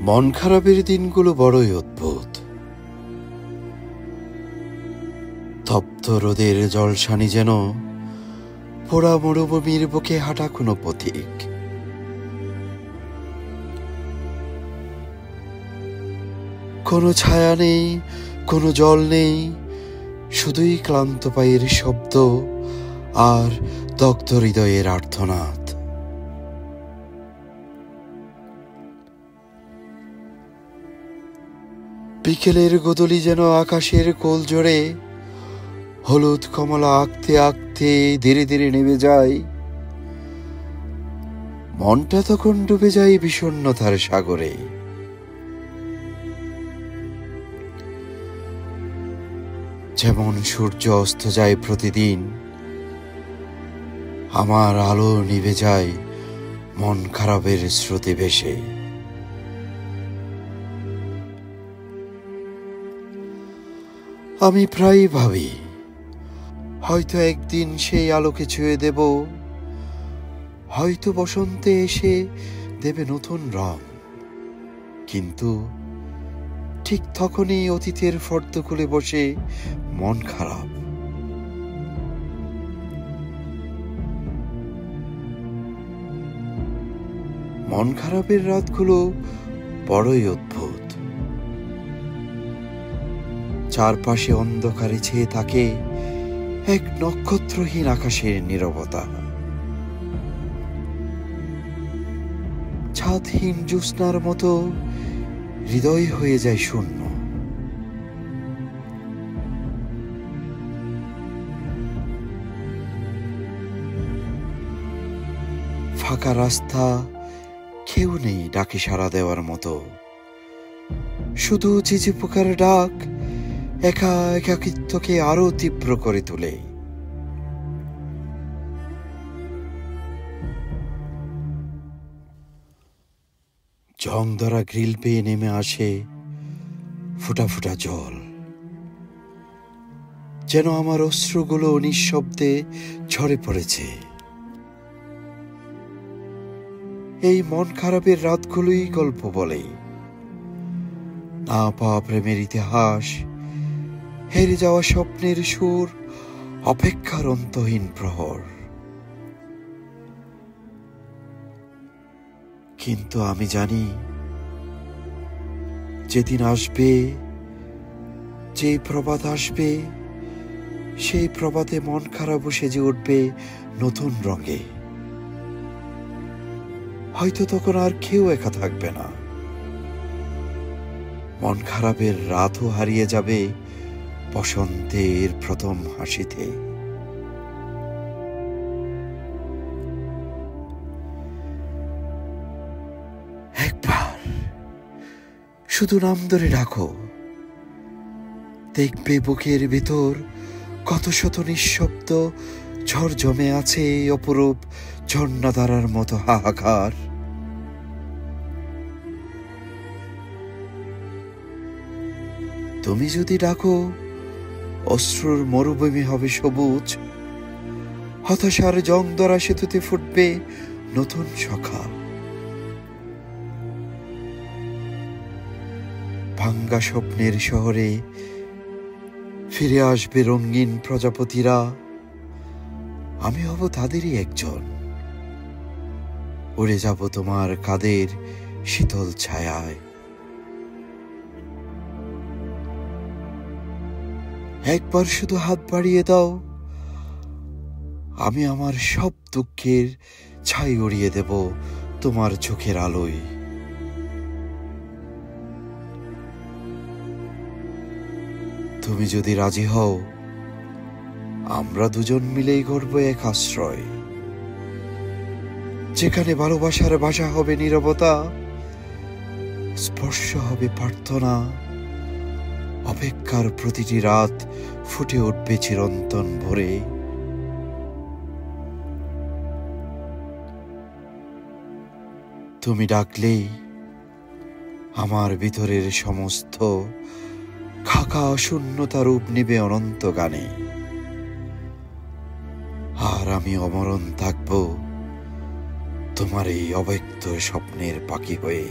মন খারাপের দিনগুলো বড়ই অদ্ভুত। তপ্ত রোদের জলসানি যেন পোড়া মরুভূমির বুকে হাঁটা কোনো পথিক। কোনো ছায়া নেই, কোনো জল নেই, শুধুই ক্লান্ত পায়ের শব্দ আর দগ্ধ হৃদয়ের আর্তনাদ। বিকেলের গোদলি যেন আকাশের কোল জোড়ে হলুদ কমলা আঁকতে আঁকতে ধীরে ধীরে নেমে যায়। মনটা তখন ডুবে যায় বিষণ্ণতার সাগরে। যেমন সূর্য অস্ত যায় প্রতিদিন, আমার আলো নিভে যায় মন খারাপের স্রোতে ভেসে। আমি প্রায় ভাবি, হয়তো একদিন সেই আলোকে ছুঁয়ে দেব, হয়তো বসন্তে এসে দেবে নতুন রং। কিন্তু ঠিক তখনই অতীতের ফর্দ খুলে বসে মন খারাপ। মন খারাপের রাতগুলো বড়ই অদ্ভুত। চারপাশে অন্ধকারে ছেয়ে থাকে এক নক্ষত্রহীন আকাশের নীরবতা। ছাদহীন জ্যোৎস্নার মতো হৃদয় হয়ে যায় শূন্য। ফাঁকা রাস্তা, কেউ নেই ডাকে সাড়া দেওয়ার মতো। শুধু ঝিঝি পোকার ডাক একা একাকিত্বকে আরো তীব্র করে তোলে। জং ধরা গ্রিল পেয়ে নেমে আসে ফুটা ফুটা জল, যেন আমার অশ্রুগুলো নিঃশব্দে ঝরে পড়েছে। এই মন খারাপের রাতগুলোই গল্প বলে, না পাওয়া প্রেমের ইতিহাস, হেরে যাওয়া স্বপ্নের সুর, অপেক্ষার অন্তহীন প্রহর। কিন্তু আমি জানি, যেদিন আসবে, যে প্রভাত আসবে, সেই প্রভাতে মন খারাপ সেজে উঠবে নতুন রঙে। হয়তো তখন আর কেউ একা থাকবে না। মন খারাপের রাতও হারিয়ে যাবে বসন্তের প্রথম হাসিতে। একবার শুধু নাম ধরে ডাকো, দেখবে বুকের ভিতর কত শত নিঃশব্দ ঝড় জমে আছে এই অপরূপ ঝর্ণাধারার মতো হাহাকার। তুমি যদি ডাকো, অশ্রুর মরুভূমি হবে সবুজ, হতাশার জং ধরা সেতুতে ফুটবে নতুন সকাল। ভাঙ্গা স্বপ্নের শহরে ফিরে আসবে রঙিন প্রজাপতিরা, আমি হব তাদেরই একজন। উড়ে যাব তোমার কাঁধের শীতল ছায়ায়। একবার শুধু হাত বাড়িয়ে দাও, আমি আমার সব দুঃখের ছাই উড়িয়ে দেব তোমার চোখের আলোয়। তুমি যদি রাজি হও, আমরা দুজন মিলেই গড়ব এক আশ্রয়, যেখানে ভালোবাসার ভাষা হবে নীরবতা, স্পর্শ হবে প্রার্থনা, অপেক্ষার প্রতিটি রাত ফুটে উঠবে চিরন্তন ভরে। তুমি ডাকলেই আমার ভিতরের সমস্ত খাকা শূন্যতা রূপ নিবে অনন্ত গানে, আর আমি অমরণ থাকব তোমার এই অব্যক্ত স্বপ্নের পাখি হয়ে।